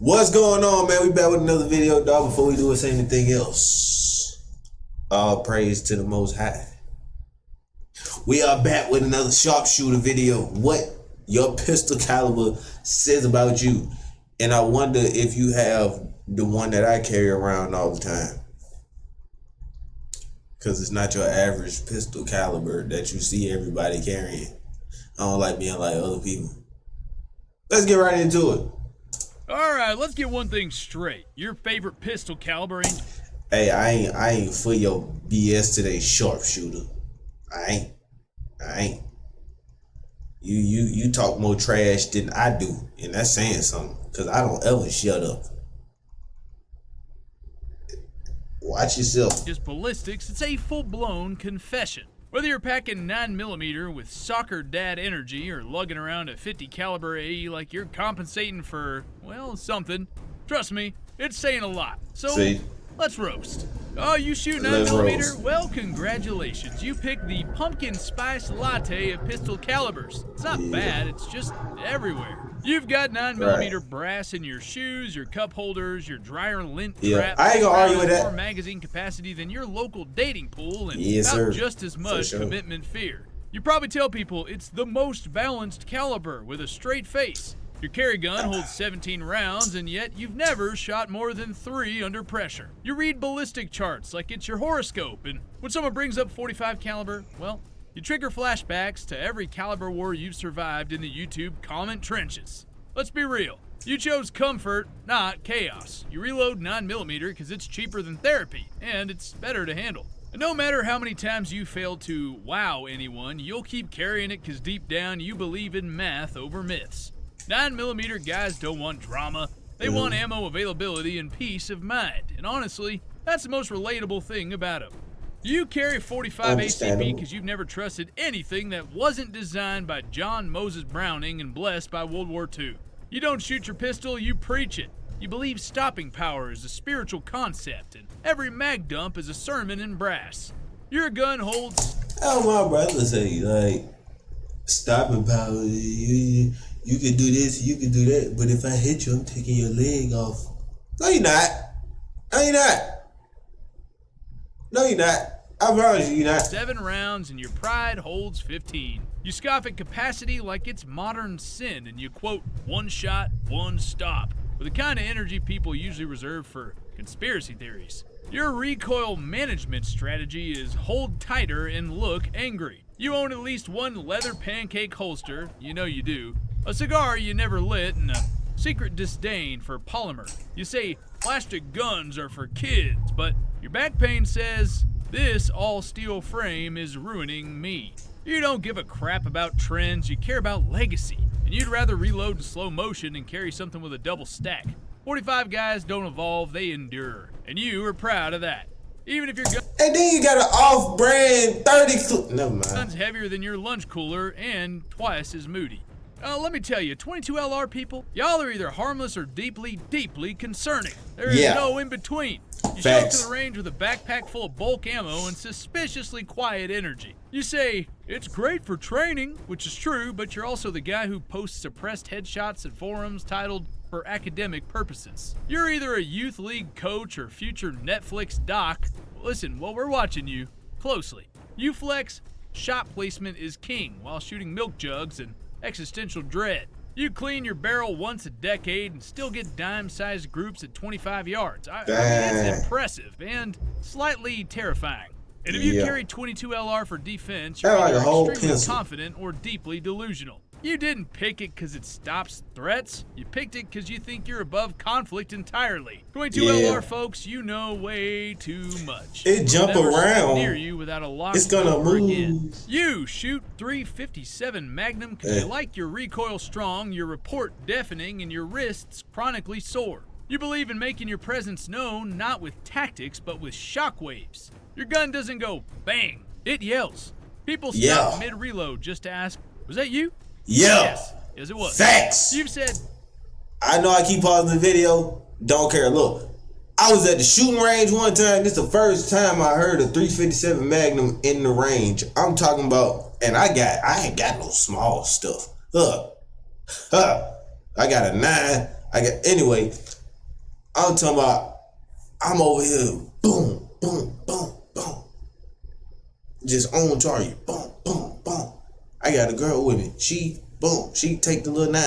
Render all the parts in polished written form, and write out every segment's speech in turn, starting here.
What's going on, man? We back with another video, dog. Before we do anything else, all praise to the Most High. We are back with another sharpshooter video. What your pistol caliber says about you. And I wonder if you have the one that I carry around all the time. Because it's not your average pistol caliber that you see everybody carrying. I don't like being like other people. Let's get right into it. Alright, let's get one thing straight. Your favorite pistol caliber ain't... Hey, I ain't for your BS today, sharpshooter. I ain't. You talk more trash than I do, and that's saying something, because I don't ever shut up. Watch yourself. Just ballistics, it's a full-blown confession. Whether you're packing 9mm with soccer dad energy or lugging around a 50 caliber AE like you're compensating for, well, something, trust me, it's saying a lot. So, let's roast. Oh, you shoot 9mm? Well, congratulations. You picked the pumpkin spice latte of pistol calibers. It's not bad, it's just everywhere. You've got 9mm brass in your shoes, your cup holders, your dryer lint traps. I ain't gonna argue with that. More magazine capacity than your local dating pool, and just as much commitment fear. You probably tell people it's the most balanced caliber with a straight face. Your carry gun holds 17 rounds, and yet you've never shot more than 3 under pressure. You read ballistic charts like it's your horoscope, and when someone brings up 45 caliber, well, you trigger flashbacks to every caliber war you've survived in the YouTube comment trenches. Let's be real. You chose comfort, not chaos. You reload 9mm because it's cheaper than therapy, and it's better to handle. And no matter how many times you fail to wow anyone, you'll keep carrying it because deep down you believe in math over myths. 9mm guys don't want drama. They want ammo availability and peace of mind. And honestly, that's the most relatable thing about them. You carry 45 ACP because you've never trusted anything that wasn't designed by John Moses Browning and blessed by World War II. You don't shoot your pistol, you preach it. You believe stopping power is a spiritual concept, and every mag dump is a sermon in brass. Your gun holds... Oh, my brother say, like, stopping power, you can do this, you can do that, but if I hit you, I'm taking your leg off. No, you're not. No, you're not. No, you're not. I promise you, you're not. 7 rounds and your pride holds 15. You scoff at capacity like it's modern sin, and you quote, one shot, one stop, with the kind of energy people usually reserve for conspiracy theories. Your recoil management strategy is hold tighter and look angry. You own at least one leather pancake holster, you know you do, a cigar you never lit, and a secret disdain for polymer. You say plastic guns are for kids, but your back pain says, this all-steel frame is ruining me. You don't give a crap about trends, you care about legacy, and you'd rather reload in slow motion and carry something with a double stack. 45 guys don't evolve, they endure, and you are proud of that. Even if your gun... And then you got an off-brand 30... Never mind. Gun's heavier than your lunch cooler and twice as moody. Let me tell you, 22 LR people, y'all are either harmless or deeply, deeply concerning. There is no in-between. You show up to the range with a backpack full of bulk ammo and suspiciously quiet energy. You say, it's great for training, which is true, but you're also the guy who posts suppressed headshots at forums titled, for academic purposes. You're either a youth league coach or future Netflix doc. Listen, while we're watching you closely, you flex, shot placement is king while shooting milk jugs and existential dread. You clean your barrel once a decade and still get dime-sized groups at 25 yards. I mean, that's impressive and slightly terrifying. And if you carry 22 LR for defense, you're either extremely confident or deeply delusional. You didn't pick it because it stops threats. You picked it because you think you're above conflict entirely. 22 LR, folks, you know way too much. It jump around. Near you without a lock. It's gonna move. Again. You shoot 357 Magnum because you like your recoil strong, your report deafening, and your wrists chronically sore. You believe in making your presence known not with tactics but with shockwaves. Your gun doesn't go bang, it yells. People stop mid-reload just to ask, was that you? Yes, it was. Facts. You've said, I know I keep pausing the video. Don't care. Look, I was at the shooting range one time. This is the first time I heard a 357 Magnum in the range. I'm talking about, and I ain't got no small stuff. I got a 9. Anyway, I'm talking about, I'm over here, boom, boom, boom, boom. Just on target, boom, boom, boom. I got a girl with me. She take the little 9.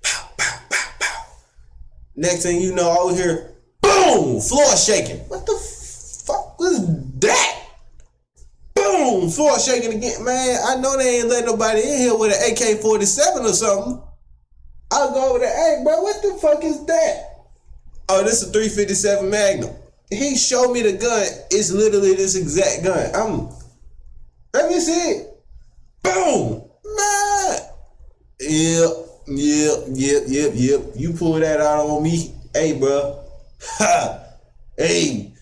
Pow, pow, pow, pow. Next thing you know, over here, boom, floor shaking. What the fuck was that? Boom, floor shaking again. Man, I know they ain't let nobody in here with an AK-47 or something. I'll go over there, hey, bro, what the fuck is that? Oh, this is a 357 Magnum. He showed me the gun. It's literally this exact gun. Let me see it. Boom, man. Yep. You pull that out on me, hey, bro. Ha. Hey,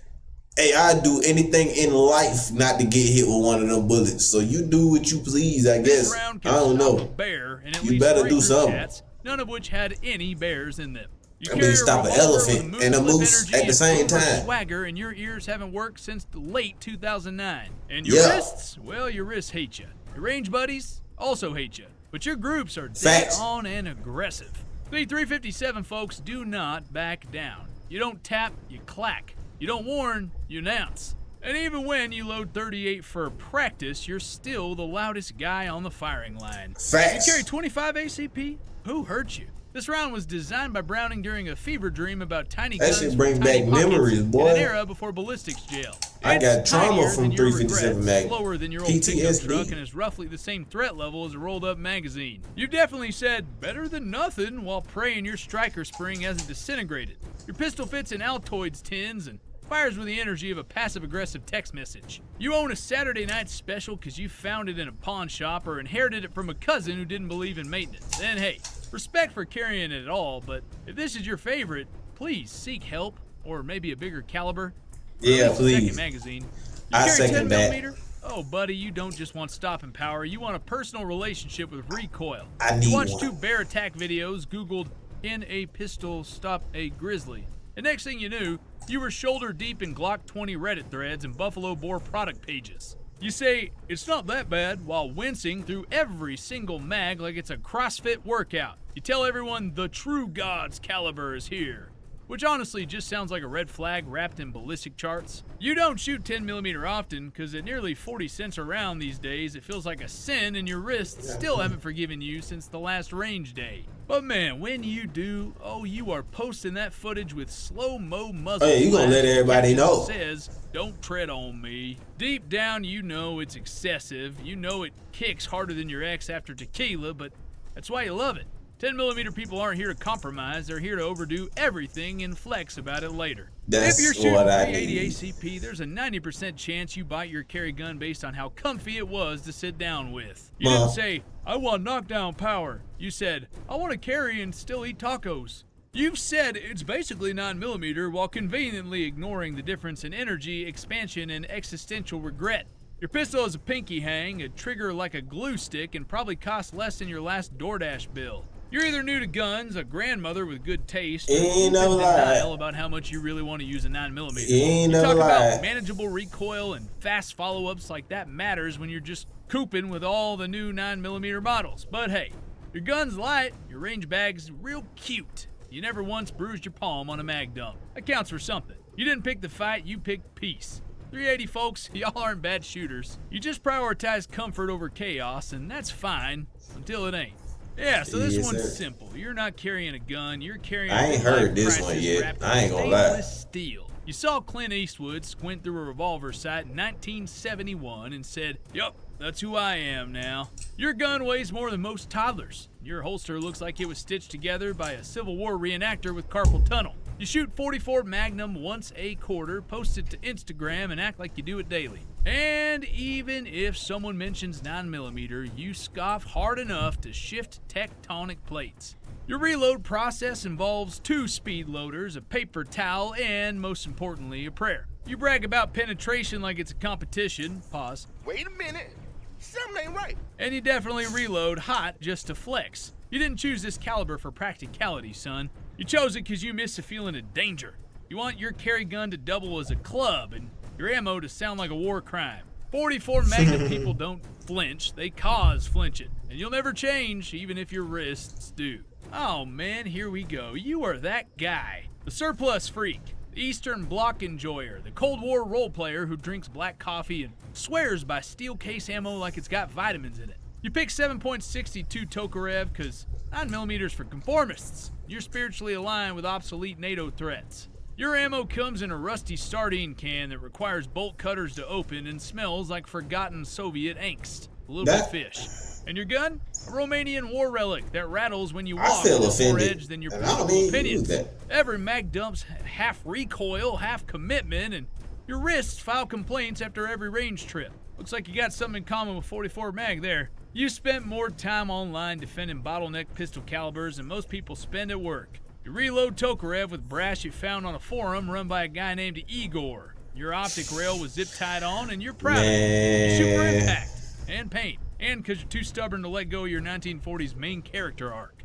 I do anything in life not to get hit with one of them bullets. So you do what you please, I guess. I don't know. Bear and at you least better do something. Chats, none of which had any bears in them. You I mean, stop an elephant and a moose at the same time. Swagger, and your ears haven't worked since the late 2009. And your wrists, well, your wrists hate you. Your range buddies also hate you. But your groups are dead on and aggressive. The 357 folks do not back down. You don't tap, you clack. You don't warn, you announce. And even when you load 38 for practice, you're still the loudest guy on the firing line. Facts. You carry 25 ACP? Who hurt you? This round was designed by Browning during a fever dream about tiny guns. That shit bring back memories, boy. In an era before ballistics jail. I got trauma from 357 Magnum. Slower than your old pickup truck and is roughly the same threat level as a rolled-up magazine. You've definitely said better than nothing while praying your striker spring hasn't disintegrated. Your pistol fits in Altoids tins and fires with the energy of a passive-aggressive text message. You own a Saturday night special because you found it in a pawn shop or inherited it from a cousin who didn't believe in maintenance. And hey, respect for carrying it at all, but if this is your favorite, please seek help or maybe a bigger caliber. Yeah, please. Second magazine. I second that. Oh, buddy, you don't just want stopping power. You want a personal relationship with recoil. I need you watch one. 2 bear attack videos, Googled, "Can a pistol stop a grizzly?" And next thing you knew, you were shoulder deep in Glock 20 Reddit threads and Buffalo Bore product pages. You say, it's not that bad, while wincing through every single mag like it's a CrossFit workout. You tell everyone the true God's caliber is here, which honestly just sounds like a red flag wrapped in ballistic charts. You don't shoot 10mm often, because at nearly 40 cents a round these days, it feels like a sin, and your wrists still haven't forgiven you since the last range day. But man, when you do, oh, you are posting that footage with slow-mo muzzle. Oh, yeah, you gonna let everybody know. Says, don't tread on me. Deep down, you know it's excessive. You know it kicks harder than your ex after tequila, but that's why you love it. 10mm people aren't here to compromise. They're here to overdo everything and flex about it later. That's if you're shooting what I 380 need. ACP, there's a 90% chance you bite your carry gun based on how comfy it was to sit down with. You didn't say, I want knockdown power. You said, I want to carry and still eat tacos. You've said it's basically 9mm while conveniently ignoring the difference in energy, expansion, and existential regret. Your pistol is a pinky hang, a trigger like a glue stick, and probably costs less than your last DoorDash bill. You're either new to guns, a grandmother with good taste, or in denial about how much you really want to use a 9mm. You talk about manageable recoil and fast follow-ups like that matters when you're just cooping with all the new 9mm models. But hey, your gun's light, your range bag's real cute. You never once bruised your palm on a mag dump. That counts for something. You didn't pick the fight, you picked peace. 380 folks, y'all aren't bad shooters. You just prioritize comfort over chaos, and that's fine until it ain't. Yeah, so this one's simple. You're not carrying a gun. You're carrying. I ain't heard this one yet. I ain't gonna lie. Steel. You saw Clint Eastwood squint through a revolver sight in 1971 and said, "Yup, that's who I am now." Your gun weighs more than most toddlers. Your holster looks like it was stitched together by a Civil War reenactor with carpal tunnel. You shoot 44 Magnum once a quarter, post it to Instagram, and act like you do it daily. And even if someone mentions 9mm, you scoff hard enough to shift tectonic plates. Your reload process involves 2 speed loaders, a paper towel, and most importantly, a prayer. You brag about penetration like it's a competition. Pause. Wait a minute. Something ain't right. And you definitely reload hot just to flex. You didn't choose this caliber for practicality, son. You chose it because you miss a feeling of danger. You want your carry gun to double as a club and your ammo to sound like a war crime. 44 Magnum people don't flinch, they cause flinching. And you'll never change, even if your wrists do. Oh man, here we go. You are that guy. The The surplus freak, the Eastern Bloc enjoyer, the Cold War role player who drinks black coffee and swears by steel case ammo like it's got vitamins in it. You pick 7.62 Tokarev because 9mm for conformists. You're spiritually aligned with obsolete NATO threats. Your ammo comes in a rusty sardine can that requires bolt cutters to open and smells like forgotten Soviet angst. A little bit of fish. And your gun? A Romanian war relic that rattles when you walk with more edge than your political opinions. Every mag dumps half recoil, half commitment, and your wrists file complaints after every range trip. Looks like you got something in common with 44 mag there. You spent more time online defending bottleneck pistol calibers than most people spend at work. You reload Tokarev with brass you found on a forum run by a guy named Igor. Your optic rail was zip tied on and you're proud of it. You shoot for impact and paint. And because you're too stubborn to let go of your 1940s main character arc.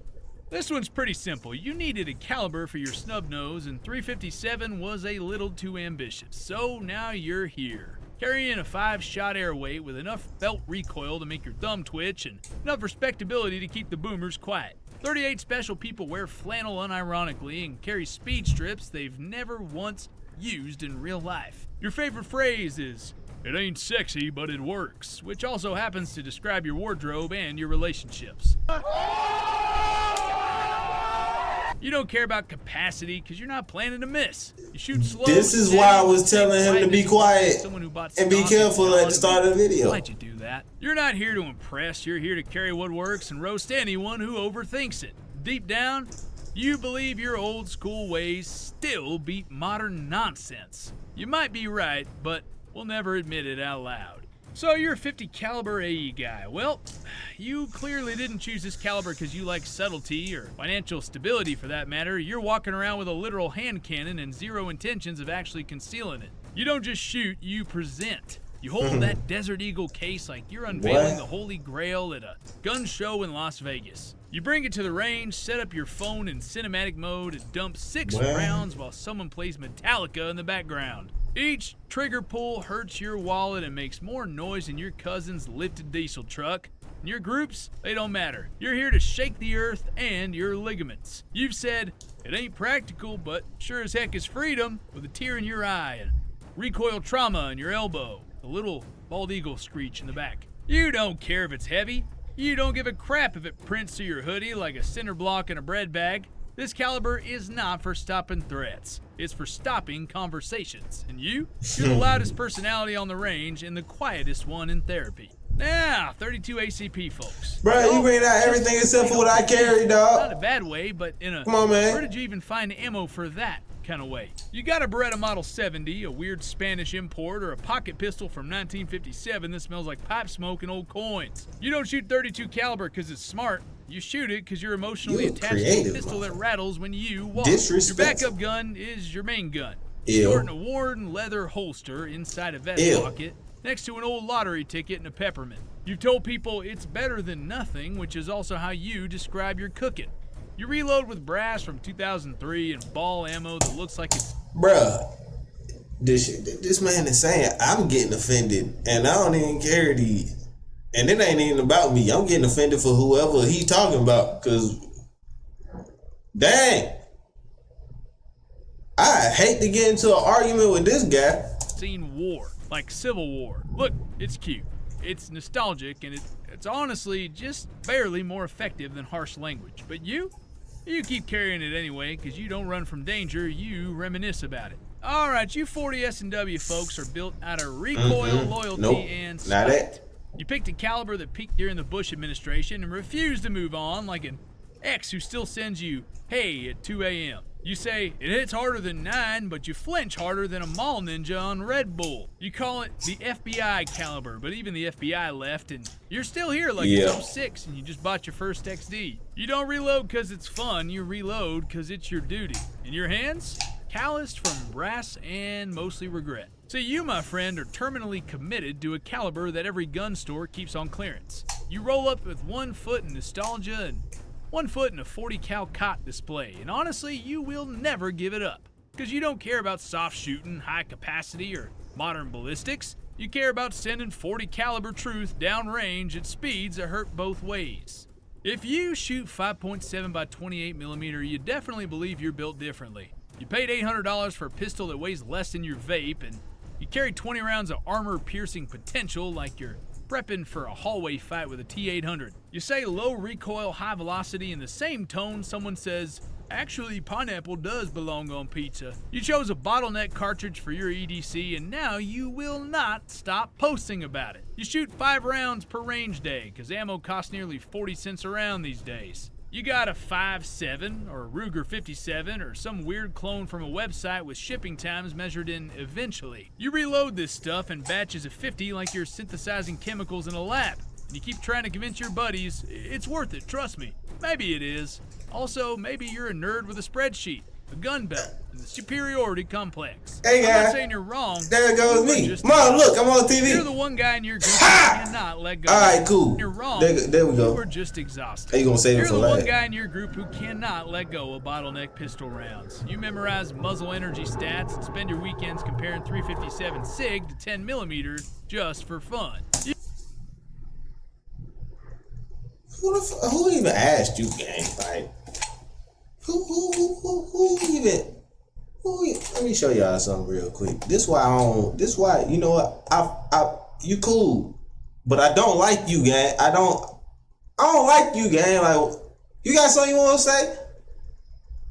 This one's pretty simple. You needed a caliber for your snub nose, and 357 was a little too ambitious. So now you're here. Carrying a 5-shot air weight with enough belt recoil to make your thumb twitch and enough respectability to keep the boomers quiet. 38 special people wear flannel unironically and carry speed strips they've never once used in real life. Your favorite phrase is, "It ain't sexy, but it works," which also happens to describe your wardrobe and your relationships. You don't care about capacity because you're not planning to miss. You shoot slow. This is why I was telling him to be quiet and be careful at the start of the video. Why'd you do that? You're not here to impress. You're here to carry what works and roast anyone who overthinks it. Deep down, you believe your old school ways still beat modern nonsense. You might be right, but we'll never admit it out loud. So you're a 50 caliber AE guy. Well, you clearly didn't choose this caliber because you like subtlety or financial stability for that matter. You're walking around with a literal hand cannon and zero intentions of actually concealing it. You don't just shoot, you present. You hold that Desert Eagle case like you're unveiling the Holy Grail at a gun show in Las Vegas. You bring it to the range, set up your phone in cinematic mode, and dump 6 rounds while someone plays Metallica in the background. Each trigger pull hurts your wallet and makes more noise than your cousin's lifted diesel truck. And your groups, they don't matter. You're here to shake the earth and your ligaments. You've said, it ain't practical, but sure as heck is freedom, with a tear in your eye and recoil trauma in your elbow, a little bald eagle screech in the back. You don't care if it's heavy. You don't give a crap if it prints through your hoodie like a cinder block in a bread bag. This caliber is not for stopping threats. It's for stopping conversations. And you're the loudest personality on the range and the quietest one in therapy. Now, 32 ACP, folks. Bro, you bring out everything except for what I carry, dog. Not a bad way, but in a... Come on, man. Where did you even find ammo for that kind of way? You got a Beretta Model 70, a weird Spanish import, or a pocket pistol from 1957 that smells like pipe smoke and old coins. You don't shoot 32 caliber because it's smart. You shoot it because you're emotionally attached to a pistol that rattles when you walk. Your backup gun is your main gun. Stored in a worn leather holster inside a vest pocket next to an old lottery ticket and a peppermint. You've told people it's better than nothing, which is also how you describe your cooking. You reload with brass from 2003 and ball ammo that looks like it's... Bruh, this man is saying I'm getting offended and I don't even carry these. And it ain't even about me. I'm getting offended for whoever he talking about. Because, dang. I hate to get into an argument with this guy. Seen war, like Civil War. Look, it's cute. It's nostalgic, and it's honestly just barely more effective than harsh language. But you keep carrying it anyway, because you don't run from danger, you reminisce about it. All right, you 40 S&W folks are built out of recoil, loyalty, and spite. Not that. You picked a caliber that peaked during the Bush administration and refused to move on, like an ex who still sends you, hey, at 2 a.m. You say, it hits harder than 9, but you flinch harder than a mall ninja on Red Bull. You call it the FBI caliber, but even the FBI left, and you're still here like you're 6 and you just bought your first XD. You don't reload because it's fun, you reload because it's your duty. In your hands? Calloused from brass and mostly regret. So you, my friend, are terminally committed to a caliber that every gun store keeps on clearance. You roll up with 1 foot in nostalgia and 1 foot in a 40 cal cot display, and honestly, you will never give it up. Because you don't care about soft shooting, high capacity, or modern ballistics. You care about sending 40 caliber truth downrange at speeds that hurt both ways. If you shoot 5.7 by 28 millimeter, you definitely believe you're built differently. You paid $800 for a pistol that weighs less than your vape, and you carry 20 rounds of armor-piercing potential like you're prepping for a hallway fight with a T-800. You say low recoil, high velocity in the same tone someone says, actually, pineapple does belong on pizza. You chose a bottleneck cartridge for your EDC, and now you will not stop posting about it. You shoot 5 rounds per range day, because ammo costs nearly 40 cents a round these days. You got a 5.7 or a Ruger 57 or some weird clone from a website with shipping times measured in eventually. You reload this stuff in batches of 50 like you're synthesizing chemicals in a lab. And you keep trying to convince your buddies it's worth it, trust me. Maybe it is. Also, maybe you're a nerd with a spreadsheet, a gun belt, and the superiority complex. Hey, guy. I'm not saying you're wrong. There goes me. Mom, look, I'm on TV. You're the one guy in your group who cannot let go. All right, cool. You're wrong. There we go. You were just exhausted. How you gonna save it for You're the last? one guy in your group who cannot let go of bottleneck pistol rounds. You memorize muzzle energy stats and spend your weekends comparing 357 SIG to 10 millimeter just for fun. Who even asked you, gang? Like, who even? Let me show y'all something real quick. This why you know what? You cool, but I don't like you, gang. I don't like you, gang. Like, you got something you want to say?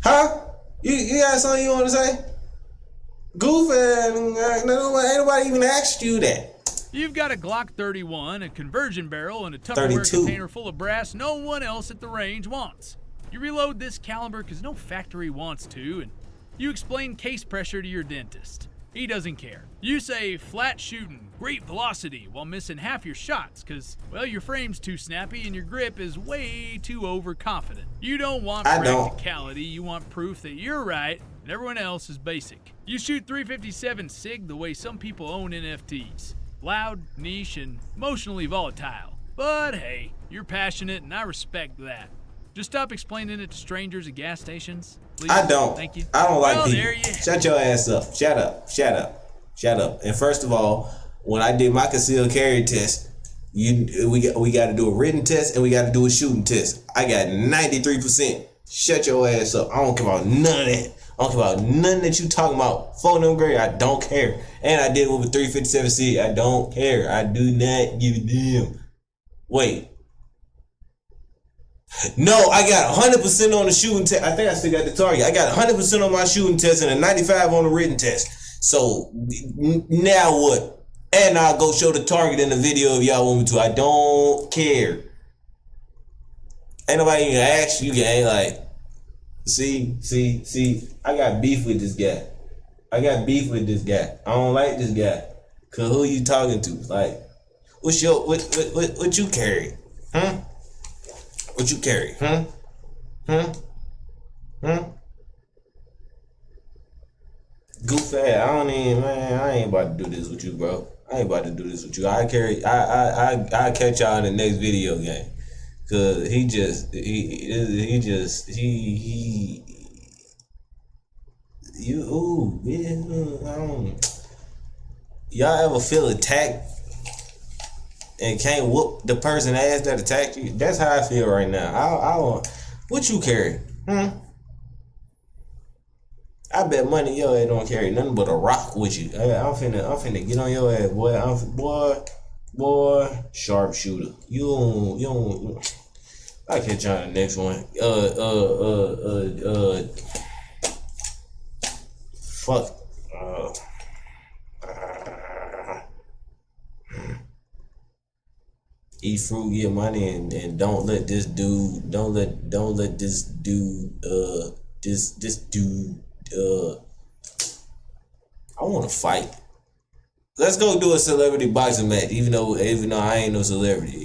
Huh? You got something you want to say? Goof, and ain't nobody even asked you that. You've got a Glock 31, a conversion barrel, and a Tupperware container full of brass no one else at the range wants. You reload this caliber because no factory wants to, and you explain case pressure to your dentist. He doesn't care. You say flat shooting, great velocity, while missing half your shots because, well, your frame's too snappy and your grip is way too overconfident. You don't want practicality, you want proof that you're right and everyone else is basic. You shoot 357 SIG the way some people own NFTs. Loud, niche, and emotionally volatile. But hey, you're passionate and I respect that. Just stop explaining it to strangers at gas stations, please. I don't. Thank you. I don't like people. There you Shut your ass up. Shut up. And first of all, when I did my concealed carry test, we got to do a written test and we got to do a shooting test. I got 93%. Shut your ass up. I don't care about none of that. I don't care about nothing that you talking about. 4 them grade, I don't care. And I did it with a 357 C. I don't care. I do not give a damn. Wait. No, I got 100% on the shooting test. I think I still got the target. I got 100% on my shooting test and a 95 on the written test. So now what? And I'll go show the target in the video if y'all want me to. I don't care. Ain't nobody even ask you, gang. Like, see. I got beef with this guy. I don't like this guy. Cause who you talking to? Like, what you carry? Huh? What you carry? Goof ass. I ain't about to do this with you, bro. I catch y'all in the next video, gang. Cause y'all ever feel attacked and can't whoop the person ass that attacked you? That's how I feel right now. What you carry? I bet money your ass don't carry nothing but a rock with you. I'm finna get on your ass, boy. Boy, sharpshooter. You don't. I'll catch y'all in the next one. Fuck. Eat fruit, get money, and don't let this dude. I want to fight. Let's go do a celebrity boxing match. Even though I ain't no celebrity,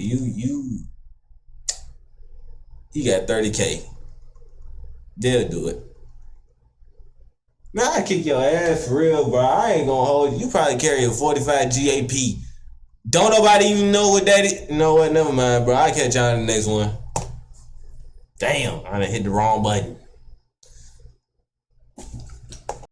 you got 30K. They'll do it. Man, I kick your ass for real, bro. I ain't gonna hold you. You probably carry a 45 GAP. Don't nobody even know what that is. You know what? Never mind, bro. I'll catch y'all in the next one. Damn, I done hit the wrong button.